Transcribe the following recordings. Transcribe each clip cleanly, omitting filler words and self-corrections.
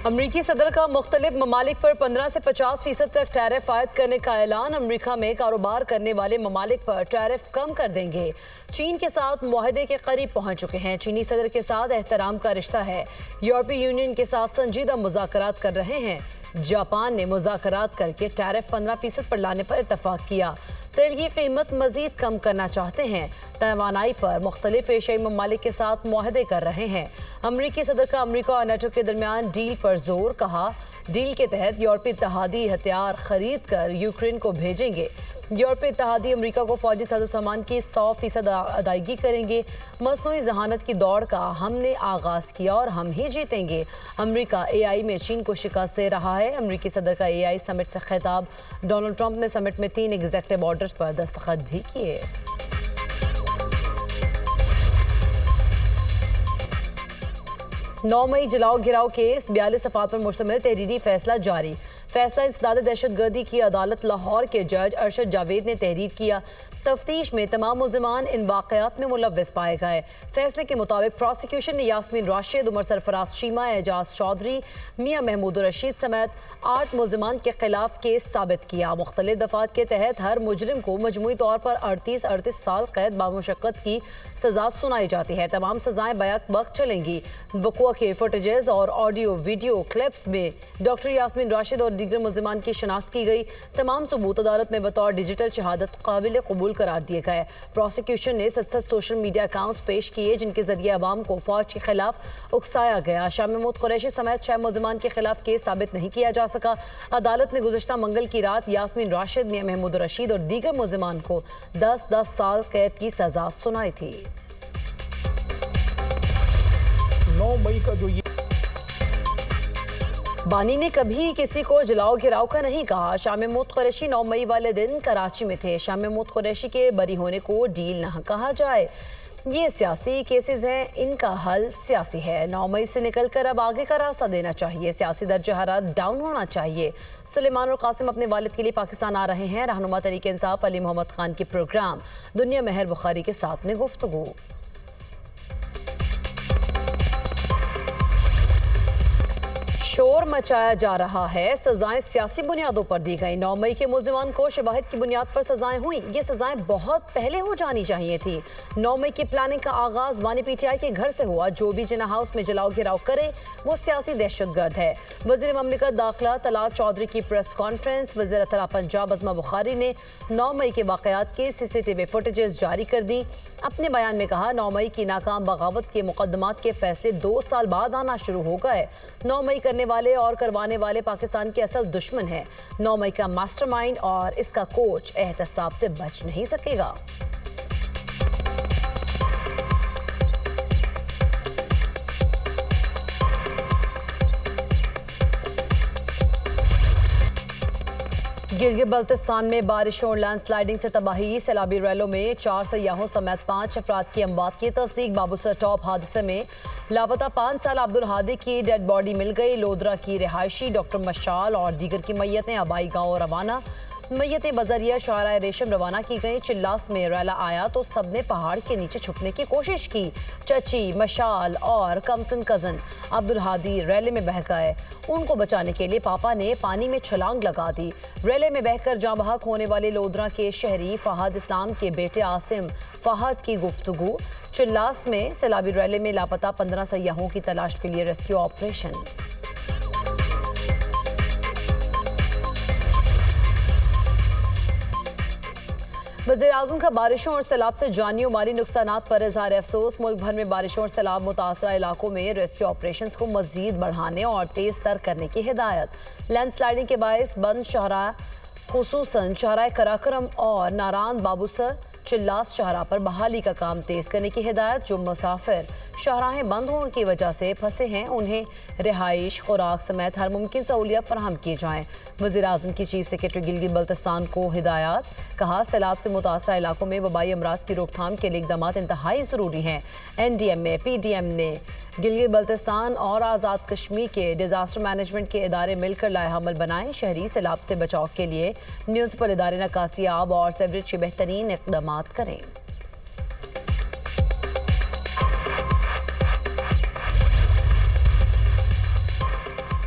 अमरीकी सदर का मुख्तलिफ ममालिक पर 15 से 50% तक टैरिफ आयद करने का ऐलान। अमरीका में कारोबार करने वाले ममालिक पर टैरिफ कम कर देंगे। चीन के साथ मुआहदे के करीब पहुंच चुके हैं। चीनी सदर के साथ एहतराम का रिश्ता है। यूरोपीय यूनियन के साथ संजीदा मुज़ाकरात कर रहे हैं। जापान ने मुज़ाकरात करके टैरिफ 15% पर लाने पर इत्तफाक किया। तेल की कीमत मजीद कम करना चाहते हैं। तवानाई पर मुख्तलिफ एशियाई ममालिक के साथ मुआहदे कर रहे हैं। अमरीकी सदर का अमरीका और नेटो के दरमियान डील पर जोर। कहा, डील के तहत यूरोपीय इत्तेहादी हथियार खरीद कर यूक्रेन को भेजेंगे। यूरोपीय इत्तेहादी अमरीका को फौजी साजो-सामान की 100% अदायगी करेंगे। मसनूई जहानत की दौड़ का हमने आगाज किया और हम ही जीतेंगे। अमरीका AI में चीन को शिकस्त दे रहा है। अमरीकी सदर का AI समिट से खिताब। डोनाल्ड ट्रंप ने समिट में 3 एग्जीक्यूटिव ऑर्डर्स पर दस्तखत भी किए। 9 मई जलाओ घिराव केस 42 सफ़ात पर मुश्तमिल तहरीरी फैसला जारी। फैसला इंसदाद दहशतगर्दी की अदालत लाहौर के जज अरशद जावेद ने तहरीर किया। तफ्तीश में तमाम मुल्ज़िमान इन वाक़यात में मुलव्वस पाए गए। फैसले के मुताबिक प्रोसिक्यूशन ने यास्मीन राशिद, उमर सरफराज शीमा, एजाज चौधरी, मियाँ महमूद रशीद समेत 8 मुल्ज़िमान के खिलाफ केस साबित किया। मुख्तलिफ दफ़ात के तहत हर मुजरिम को मजमूई तौर पर 38 साल कैद बामुशक्कत की सज़ा सुनाई जाती है। तमाम सज़ाएँ बैक वक्त चलेंगी। वक़ुआ के फुटेजेस और ऑडियो वीडियो क्लिप्स में डॉक्टर यास्मीन राशिद और दीगर मुल्ज़िमान की शनाख्त की गई। तमाम सबूत अदालत में बतौर डिजिटल शहादत काबिल कबूल करार दिए गए। प्रोसिक्यूशन ने 67 सोशल मीडिया अकाउंट्स पेश किए जिनके जरिए अवाम को फौज के खिलाफ उकसाया गया। शाम महमूद कुरैशी समेत 6 मुल्ज़िमान के खिलाफ केस साबित नहीं किया जा सका। अदालत ने गुज़श्ता मंगल की रात यास्मीन राशिद, मियां महमूद रशीद और दीगर मुल्ज़िमान को 10-10 साल कैद की सजा सुनाई थी। 9 मई का जो बानी ने कभी किसी को जलाओ घिराव का नहीं कहा। शाम महमूद कुरैशी 9 मई वाले दिन कराची में थे। शाम महमूद कुरैशी के बरी होने को डील ना कहा जाए। ये सियासी केसेस हैं, इनका हल सियासी है। 9 मई से निकलकर अब आगे का रास्ता देना चाहिए। सियासी दर्जा हरारत डाउन होना चाहिए। सुलेमान और कासिम अपने वालिद के लिए पाकिस्तान आ रहे हैं। रहनुमा तहरीक इंसाफ अली मोहम्मद खान के प्रोग्राम दुनिया महर बुखारी के साथ में गुफ्तगू। शोर मचाया जा रहा है। सजाएं सियासी बुनियादों पर दी गई। 9 मई के मुल्ज़िमान को शवाहिद की बुनियाद पर सजाएं हुई। ये सजाएं बहुत पहले हो जानी चाहिए थी। 9 मई की प्लानिंग का आगाज वानी PTI के घर से हुआ। जो भी जिना हाउस में जलाओ घिराव करे वो सियासी दहशतगर्द है। वज़ीर ममलिकत दाखिला तलाल चौधरी की प्रेस कॉन्फ्रेंस। वज़ीर अतला पंजाब अज़मा बुखारी ने 9 मई के वाक़यात के CCTV फुटेजेस जारी कर दी। अपने बयान में कहा, 9 मई की नाकाम बगावत के मुकदमात के फैसले 2 साल बाद आना शुरू हो गए। 9 मई करने वाले और करवाने वाले पाकिस्तान के असल दुश्मन है। 9 मई का मास्टरमाइंड और इसका कोच एहतसाब से बच नहीं सकेगा। गिलगित बल्तिस्तान में बारिशों और लैंडस्लाइडिंग से तबाही। सैलाबी रैलों में 4 सयाहों समेत 5 अफराद की अमवात की तस्दीक। बाबूसर टॉप हादसे में लापता 5 साल अब्दुल हादी की डेड बॉडी मिल गई। लोधरा की रिहायशी डॉक्टर मशाल और दीगर की मैयतें आबाई गाँव रवाना। मैयतें बजरिया शाहराह रेशम रवाना की गई। चिल्लास में रैला आया तो सबने पहाड़ के नीचे छुपने की कोशिश की। चची, मशाल और कमसन कजन अब्दुल हादी रैले में बह गए। उनको बचाने के लिए पापा ने पानी में छलांग लगा दी। रैले में बहकर जाँ बहक होने वाले लोधरा के शहरी फहद इस्लाम के बेटे आसिम फहद की गुफ्तगू। चिल्लास में सैलाबी रैले में लापता 15 सयाहों की तलाश के लिए रेस्क्यू ऑपरेशन। वज़ीर-ए-आज़म का बारिशों और सैलाब से जानी और माली नुकसानात पर इज़हार अफसोस। मुल्क भर में बारिशों और सैलाब मुतासरा इलाकों में रेस्क्यू ऑपरेशंस को मज़ीद बढ़ाने और तेज़ तर करने की हिदायत। लैंडस्लाइडिंग के बायस बंद शाहराह खुसूसन शाहराह कराकरम और नारान बाबूसर चिल्लास शाहराह पर बहाली का काम तेज़ करने की हिदायत। जो मुसाफिर शाहराहें बंद होने की वजह से फंसे हैं उन्हें रिहाइश, खुराक समेत हर मुमकिन सहूलियत फराहम की जाएँ। वज़ीर-ए-आज़म की चीफ सेक्रेटरी गिलगित बल्तिस्तान को हिदायत। कहा, सैलाब से मुतासरा इलाकों में वबाई अमराज की रोकथाम के लिए इक़दामात इंतहाई ज़रूरी हैं। NDMA, PDM ने गिलगित बल्तिस्तान और आज़ाद कश्मीर के डिज़ास्टर मैनेजमेंट के इदारे मिलकर लाएहमल बनाएं। शहरी सैलाब से बचाव के लिए म्यूनसिपल इदारे निकासी आब और सेवरेज के बेहतरीन इक़दामात करें।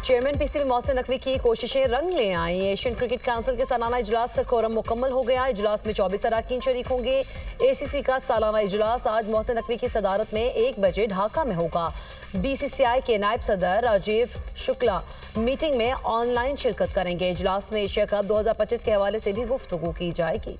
चेयरमैन पीसीबी मोहसिन नकवी की कोशिशें रंग ले आई। एशियन क्रिकेट काउंसिल के सालाना इजलास का कोरम मुकम्मल हो गया। इजलास में 24 अरकान शरीक होंगे। एसीसी का सालाना इजलास आज मोहसिन नकवी की सदारत में 1 बजे ढाका में होगा। बीसीसीआई के नायब सदर राजीव शुक्ला मीटिंग में ऑनलाइन शिरकत करेंगे। इजलास में एशिया कप 2025 के हवाले से भी गुफ्तगू की जाएगी।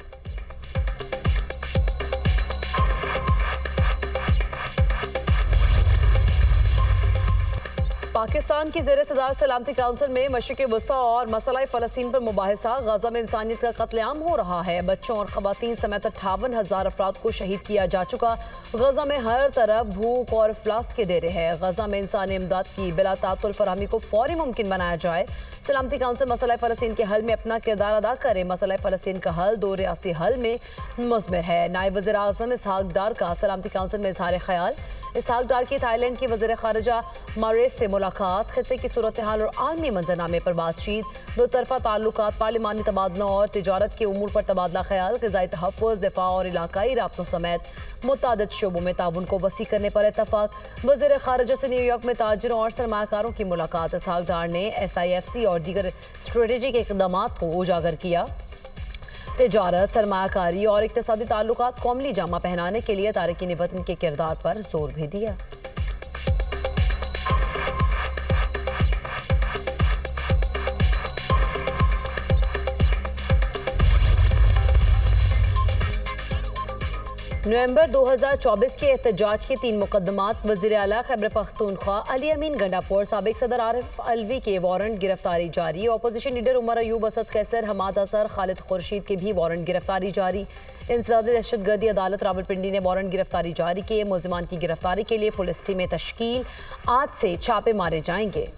पाकिस्तान की ज़ेर सदारत सलामती काउंसिल में मशरिक़ वस्ता और मसला फ़लस्तीन पर मुबाहिसा। गजा में इंसानियत का कत्लेआम हो रहा है। बच्चों और ख़वातीन समेत 58,000 अफराद को शहीद किया जा चुका। गजा में हर तरफ भूख और अफलास के डेरे हैं। गजा में इंसानी इमदाद की बिला तातुल फरहमी को फौरी मुमकिन बनाया जाए। सलामती काउंसिल मसला फ़लस्तीन के हल में अपना किरदार अदा करे। मसला फ़लस्तीन का हल 2 रियासी हल में मुज़मिर है। नायब वज़ीर आज़म इसहाक डार का सलामती काउंसिल में इज़हार ख्याल। इसहाक डार की थाईलैंड की वज़ीर ख़ारिजा मारेस से मुलाकात। खित्ते की सूरत हाल और आलमी मंजरनामे पर बातचीत। 2 तरफ़ा ताल्लुकात, पार्लिमानी तबादलों और तिजारत के उमूर पर तबादला ख्याल। ग़िज़ाई तहफ़्फ़ुज़, दिफ़ा और इलाकाई राब्तों समेत मुतअद्दिद शोबों में ताउन को वसी करने पर इत्तफ़ाक़। वज़ीर ख़ारिजा से न्यूयॉर्क में ताजिरों और सरमायाकारों की मुलाकात। इसहाक डार ने SIFC और दीगर स्ट्रेटेजिक इक़दामात को उजागर किया। तिजारत, सरमायाकारी और इक़्तिसादी ताल्लुकात कौमी जामा पहनाने के लिए तारिकीन वतन के किरदार पर जोर भी दिया। नवंबर 2024 के एहतजाज के 3 मुकदमात। वज़ीर आला खैबर पख्तूनख्वा अली अमीन गंडापुर, साबिक सदर आरिफ अलवी के वारंट गिरफ्तारी जारी। अपोजिशन लीडर उमर अयूब, असद कैसर, हमाद असर, खालिद खुर्शीद के भी वारंट गिरफ्तारी जारी। इंसदाद दहशतगर्दी अदालत रावलपिंडी ने वारंट गिरफ्तारी जारी किए। मुलजिमान की गिरफ्तारी के लिए पुलिस टीमें तश्कील। आज से छापे मारे जाएंगे।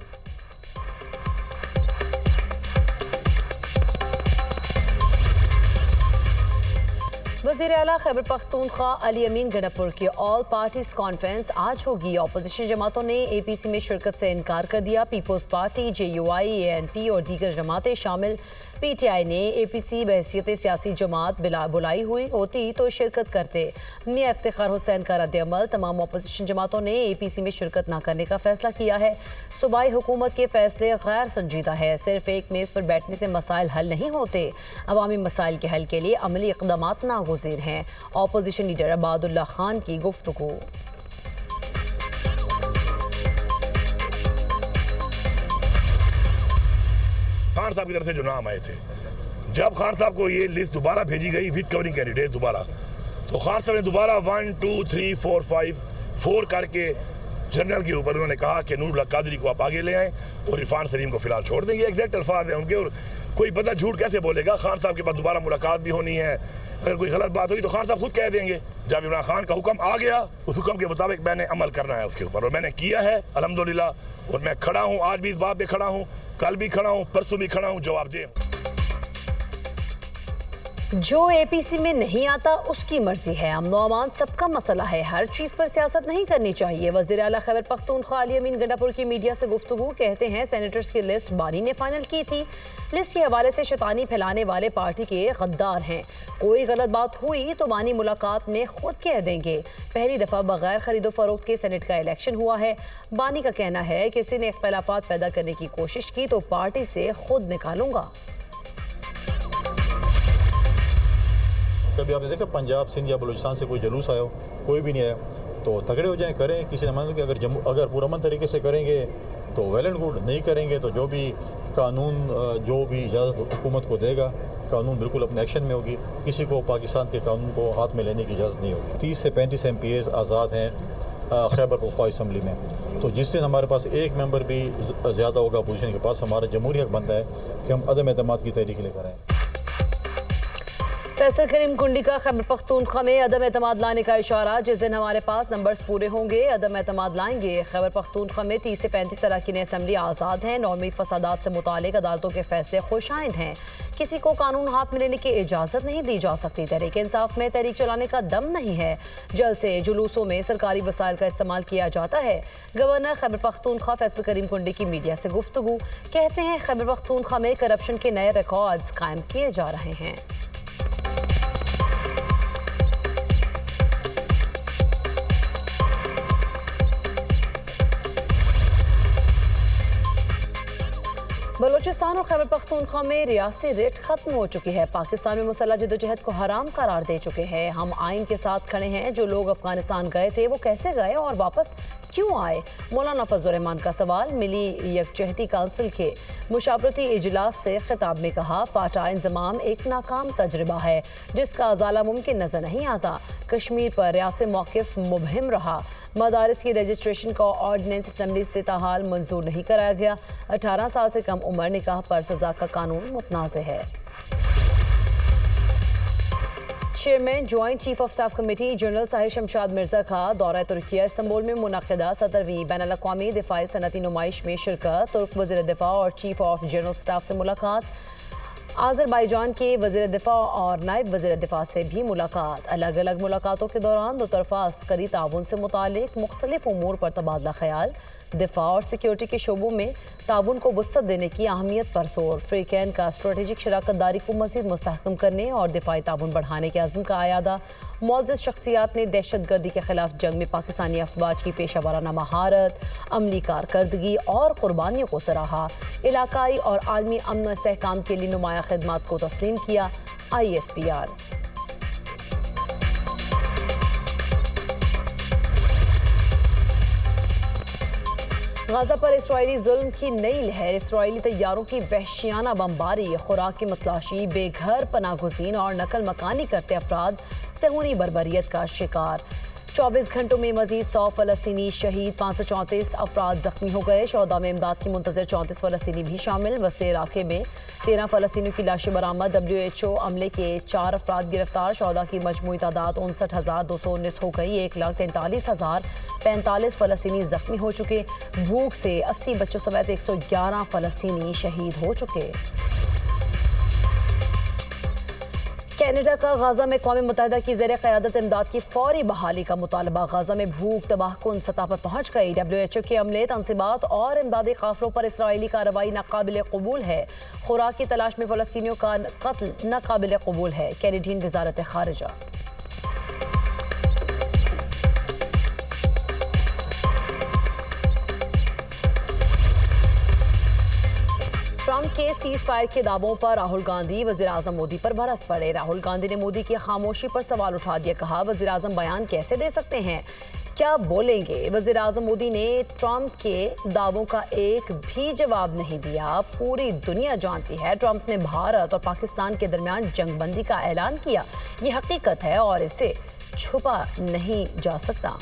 वज़ीर आला खैबर पख्तूनख्वा अली अमीन गंडापुर की ऑल पार्टीज कॉन्फ्रेंस आज होगी। अपोजिशन जमातों ने APC में शिरकत से इनकार कर दिया। पीपल्स पार्टी, JUI, ANP और दीगर जमातें शामिल। PTI ने APC बहैसियत सियासी जमात बुलाई हुई होती तो शिरकत करते। मियां इफ्तिखार हुसैन का रद्द-ए-अमल। तमाम अपोजिशन जमातों ने APC में शिरकत न करने का फैसला किया है। सूबाई हुकूमत के फैसले गैर संजीदा है। सिर्फ एक मेज़ पर बैठने से मसाइल हल नहीं होते। अवामी मसाइल के हल के लिए अमली इक़दामात नागुज़ीर हैं। अपोजिशन लीडर अबादुल्ला खान की गुफ्तगू। खान साहब की तरफ से जो नाम आए थे, जब खान साहब को ये लिस्ट दोबारा भेजी गई विद कवरिंग कैंडिडेट दोबारा, तो खान साहब ने दोबारा 1 2 3 4 5 4 करके जनरल के ऊपर उन्होंने कहा कि नूरुल्लाह कादरी को आप आगे ले आएं और इरफान सलीम को फिलहाल छोड़ देंगे। एग्जैक्ट अल्फाज हैं उनके, और कोई बंदा झूठ कैसे बोलेगा। खान साहब के पास दोबारा मुलाकात भी होनी है। अगर कोई गलत बात हुई तो खान साहब खुद कह देंगे। जब इमरान खान का हुक्म आ गया, उस हुक्म के मुताबिक मैंने अमल करना है उसके ऊपर, और मैंने किया है अल्हम्दुलिल्लाह। और मैं खड़ा हूँ, आज भी इस बात पे खड़ा हूँ, कल भी खड़ा हूँ, परसों भी खड़ा हूँ, जवाब दे। जो APC में नहीं आता उसकी मर्जी है। अमन व अमान सबका मसला है। हर चीज़ पर सियासत नहीं करनी चाहिए। वज़ीर आला खैबर पख्तूनख्वा अली अमीन गंडापुर की मीडिया से गुफ्तगू। कहते हैं सेनेटर्स की लिस्ट बानी ने फाइनल की थी। लिस्ट के हवाले से शैतानी फैलाने वाले पार्टी के गद्दार हैं। कोई गलत बात हुई तो बानी मुलाकात में खुद कह देंगे। पहली दफ़ा बगैर खरीदो फरोख्त के सेनेट का इलेक्शन हुआ है। बानी का कहना है किसी ने इख्तलाफात पैदा करने की कोशिश की तो पार्टी से खुद निकालूंगा। कभी आपने देखा पंजाब, सिंध या बलूचिस्तान से कोई जुलूस आया हो? कोई भी नहीं आया। तो तगड़े हो जाएं, करें। किसी ने माना कि अगर पुरअमन तरीके से करेंगे तो वेल एंड गुड, नहीं करेंगे तो जो भी कानून, जो भी इजाज़त हुकूमत को देगा, कानून बिल्कुल अपने एक्शन में होगी। किसी को पाकिस्तान के कानून को हाथ में लेने की इजाज़त नहीं होगी। 30 से 35 MPs आज़ाद हैं खैबर पख्तूनख्वा असम्बली में। तो जिस दिन हमारे पास एक मेंबर भी ज़्यादा होगा अपोजिशन के पास, हमारा जमहूरी हक बनता है कि हम अदम एतमाद की तहरीक लेकर आएँ। फैसल करीम कुंडी का खैबर पख्तूनख्वा में अदम एतमाद लाने का इशारा। जिस दिन हमारे पास नंबर्स पूरे होंगे अदम एतमाद लाएंगे। खैबर पख्तूनख्वा में 30 से 35 अरकान असम्बली आज़ाद हैं। नौमी फसादात से मुतालिक अदालतों के फैसले खुशाइंद हैं। किसी को कानून हाथ में लेने की इजाज़त नहीं दी जा सकती। तहरीक इंसाफ में तहरीक चलाने का दम नहीं है। जल्द से जुलूसों में सरकारी वसाइल का इस्तेमाल किया जाता है। गवर्नर खैबर पख्तूनख्वा फैसल करीम कुंडी की मीडिया से गुफ्तगू। कहते हैं खैबर पख्तूनख्वा में करप्शन के नए रिकॉर्ड्स कायम किए जा रहे हैं। बलूचिस्तान और खैबर पख्तूनख्वा में रियासी रेट खत्म हो चुकी है। पाकिस्तान में मुसल्लह जद्दोजहद को हराम करार दे चुके हैं। हम आइन के साथ खड़े हैं। जो लोग अफगानिस्तान गए थे वो कैसे गए और वापस क्यों आए? मौलाना फजल रहमान का सवाल। मिली यकजहती काउंसिल के मुशावरती इजलास से खिताब में कहा, फाटा इंजमाम एक नाकाम तजर्बा है जिसका अजाला मुमकिन नजर नहीं आता। कश्मीर पर रियासी मौक़िफ़ मुबहिम रहा। मदारिस की रजिस्ट्रेशन का ऑर्डिनेंस असम्बली से ताहाल मंजूर नहीं कराया गया। 18 साल से कम उम्र निकाह पर सजा का कानून मुतनाज़ है। Chairman joint chief of staff committee general Sahir Shamshad Mirza का दौरा तुर्किया इस्तांबुल में मुनक़दा 17वीं बैन अल-अक़वामी दिफ़ाई सनती नुमाइश में शिरकत। तुर्क वज़ीर दिफ़ा और चीफ ऑफ जनरल स्टाफ से मुलाकात। आज़रबाईजान के वज़ीर दिफ़ा और नायब वज़ीर दिफ़ा से भी मुलाकात। अलग अलग मुलाकातों के दौरान दो तरफ़ा अस्करी ताउन से मुतालिक मुख्तलिफ उमूर पर तबादला ख्याल। दिफ़ा और सिक्योरिटी के शोबों में ताउन को वसअत देने की अहमियत पर जोर। फ्रीकैन का स्ट्रेटेजिक शराकत दारी को मज़ीद मुस्तहकम करने और दिफ़ाई ताउन बढ़ाने के अज़्म का आयादा। मुअज़्ज़ज़ शख्सियात ने दहशत गर्दी के खिलाफ जंग में पाकिस्तानी अफवाज की पेशा वाराना महारत, अमली कारकर्दगी और कुर्बानियों को सराहा। इलाकाई और आलमी अमन व इस्तेहकाम के लिए नुमाया खिदमात को तस्लीम किया। ISPR। गाजा पर इसराइली जुल्म की नई लहर। इसराइली तैयारों की वहशियाना बमबारी, खुराक की मतलाशी, बेघर पनागुज़ीन और नकल मकानी करते अफराद सहूनी बर्बरियत का शिकार। 24 घंटों में मजीद 100 फ़लस्तीनी शहीद, 534 अफराद जख्मी हो गए। शौदा में इमदाद की मुंतज़र 34 फ़लस्तीनी भी शामिल। वसी इलाके में 13 फ़लस्तीनियों की लाशें बरामद। WHO अमले के 4 अफराद गिरफ्तार। शौदा की मजमूई तादाद 59,219 हो गई। 1,43,045 फ़लस्तीनी जख्मी हो चुके। भूख से 80 बच्चों समेत 111 फ़लस्तीनी शहीद हो चुके। कनाडा का गाजा में अक़वाम मुत्तहिदा की ज़ेर क़यादत इमदाद की फौरी बहाली का मुतालबा। गाजा में भूख तबाहकुन सतह पर पहुँच गई। WHO के अमले, तनसीबात और इमदादी काफ़िलों पर इसराइली कार्रवाई नाकाबिल कबूल है। खुराक की तलाश में फ़लस्तीनियों का कत्ल नाकाबिल कबूल है। कैनेडियन वज़ारत ख़ारिजा। ट्रंप के सीज फायर के दावों पर राहुल गांधी वज़ीर आज़म मोदी पर बरस पड़े। राहुल गांधी ने मोदी की खामोशी पर सवाल उठा दिया। कहा, वज़ीर आज़म बयान कैसे दे सकते हैं, क्या बोलेंगे? वज़ीर आज़म मोदी ने ट्रंप के दावों का एक भी जवाब नहीं दिया। पूरी दुनिया जानती है ट्रंप ने भारत और पाकिस्तान के दरमियान जंगबंदी का ऐलान किया। ये हकीकत है और इसे छुपा नहीं जा सकता।